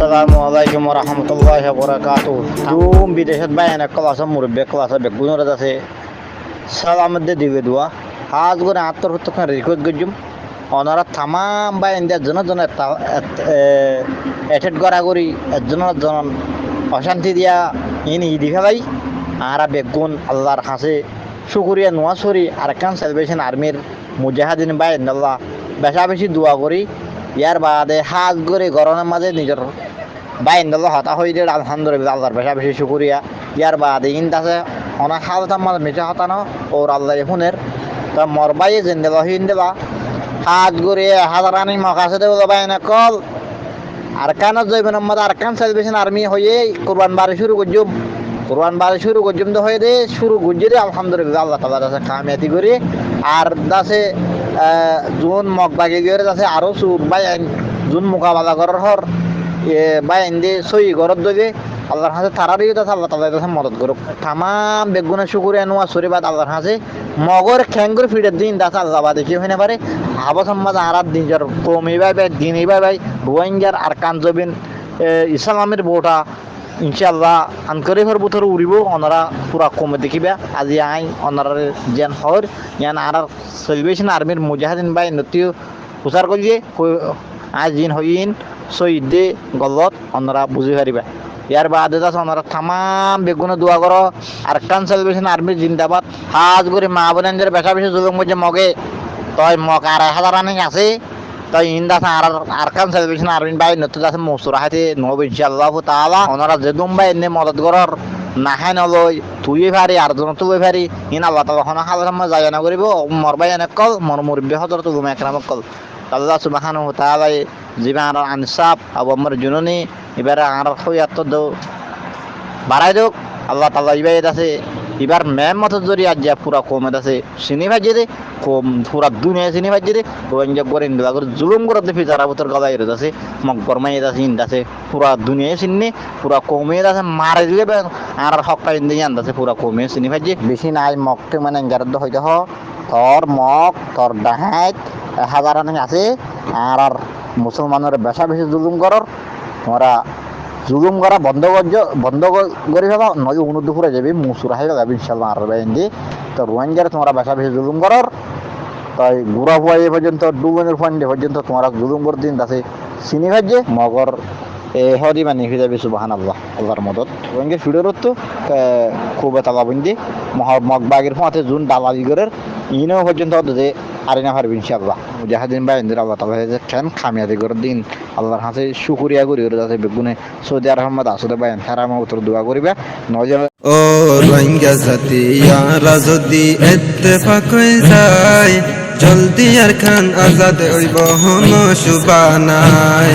আসসালামু আলাইকুম রহমতুল্লাহ বরকাত। তুম বিদেশত বাইন ক্লাসে মুরব্বে ক্লাসে বেগুনরা আছে সালামদ্দে দিবে দোয়া আজ করে আত্মহত্যা রিকোয়েস্ট গজুম ওনারা তামাম বাইন দিয়ে জন জন এটেড করা করি একজনের জন অশান্তি দিয়া ইনি ইদি ফেলাই আর বেগুন আল্লাহর কাছে শুকুরিয়া নোয়া সরি আরকান সেলিব্রেশন আর্মির মুজাহিদিন বাইন আল্লাহ বেশা বেশি দোয়া করি। ইয়ার বাদে হাজ করে গরমের মাঝে নিজের বাইন্দাল হতা হয়ে যায় আলহামদুলিল্লাহ আল্লাহর বেশা বেশি শুকুরিয়া। ইয়ার বাদে ইন্দ আছে অনেক হালতাম মাঝে মিঠা হতানো ওর আল্লাহ ফোনের তা মরবাই জিন্দেলা হিন্দেলা হাজ করে হাজারানি মকাছে দেবো বাইনা কল আরকানত জৈবন আরকান সেলিব্রেশন আর্মি হয়ে কোরবান বাড়ি শুরু করছুম কোরবান বাড়ি শুরু করছুম তো হয়ে দে শুরু করছি রে আলহামদুলিল্লাহ আল্লাহ তালা কাছে কামিয়াতি করি আর দাসে জুন মগ বাগি দিয়ে আছে আরও সুর বাই জুন মোকাবেলা করার হর বাই দিয়ে সই ঘরত দেবে আল্লাহর হাতে তারারই আছে আল্লাহ তালা কাছে মদত করুক। তামাম বেগুনের শুকুরিয়া নোয়া সরিবাদ আল্লাহর হাতে মগর খ্যাঙ্গুর ফিডের দিন দাস আল্লাহ বা দেখি হয়ে না পারে আবার সম্মাদ আর দিন যার কমই বাই বাই দিন এই বাই বাই রোহিঙ্গার আর কানজবিন ইসলামের বোটা ইনশাআল্লাহ আনকরিফর বুথর উড়িব ওনারা পুরা কমে দেখিবা আজি আই ওনার যেন হর ইয়ান আর সেলিব্রেশন আর্মির মুজাহিদিন বাই নতিও প্রচার করিয়ে আজ দিন হইন শহীদে গলত ওনারা বুঝি পারিবা। ইয়ার বাদে আছে ওনারা তামাম বেগুনে দোয়া করো আর কান সেলিব্রেশন আর্মির জিন্দাবাদ হাজ করে মা বোনের বেশা বেশি জুলুম করছে মগে তই মগ আর হাজার রানিং আছে তাই ইন্দা আরকান সেলিব্রেশন আর্মিন বাই নতুন আছে মসুরা হাতে নব ইনশাআল্লাহ তাআলা ওনারা যে দুম্বাই এনে মদত করার নাহাই নলই তুই পারি আর জন তুই পারি ইন আল্লাহ তাআলা হনা হাল সময় যায় না করিব মরবাই এনে কল মর মুরব্বি হযরত গুমা একরাম কল আল্লাহ সুবহানাহু ওয়া তাআলা জিবান আনসাব আবু আমর জুনুনি এবারে আর হইয়াত দো বাড়াই দোক আল্লাহ তাআলা ইবাইত আছে এবার ম্যাম মত জরি আজ পুরা কমে আছে চিনি ভাজি দে কম পুরা দুনিয়া চিনি ভাজি দে রোহিঙ্গা করে ইন্দিলা করে জুলুম করতে ফিজারা ভিতর গলাই রয়ে আছে মকবর মাই আছে ইন্দা আছে পুরা দুনিয়া চিনি পুরা কমে আছে মারে দিলে আর হকটা ইন্দি আন্দাছে পুরা কমে চিনি ভাজি বেশি নাই মকতে মানে গারদ হইতে হ তোর মক তোর ডাহাত হাজারানি আছে আর মুসলমানের বেশা বেশি জুলুম করার তোমরা জুলুম করা বন্ধ করে ফেলা নয় উন্নত করে যাবে মুসুরা হয়ে যাবে ইনশাল্লাহ আর বাইন্দি তো রোহিঙ্গার তোমরা বেশা বেশি জুলুম করার তাই গুড়া ফুয়াই পর্যন্ত ডুবনের ফান্ডে পর্যন্ত তোমরা জুলুম করে দিন আছে চিনি ভাজছে মগর হদি মানে হয়ে যাবে সুবহানাল্লাহ আল্লাহর মদত রোহিঙ্গা ফিডের তো খুব তালা বন্দি মগ বাগের ফাঁতে জুন ডালালি করে ইনেও পর্যন্ত যে আরিনা পারবে ইনশাআল্লাহ মুজাহিদিন বাইন্দির আল্লাহ তাআলা কেন খামিয়াতি করে দিন আল্লাহর হাতে শুকরিয়া করি ওর যাতে বেগুনে সৌদি আরব আসলে বাইন হারামা উত্তর দোয়া করিবা নজন ও রোহিঙ্গা জাতি ইয়ারা যদি ইত্তেফাক হয়ে যায় জলদি আর খান আজাদ হইব হন সুবানায়।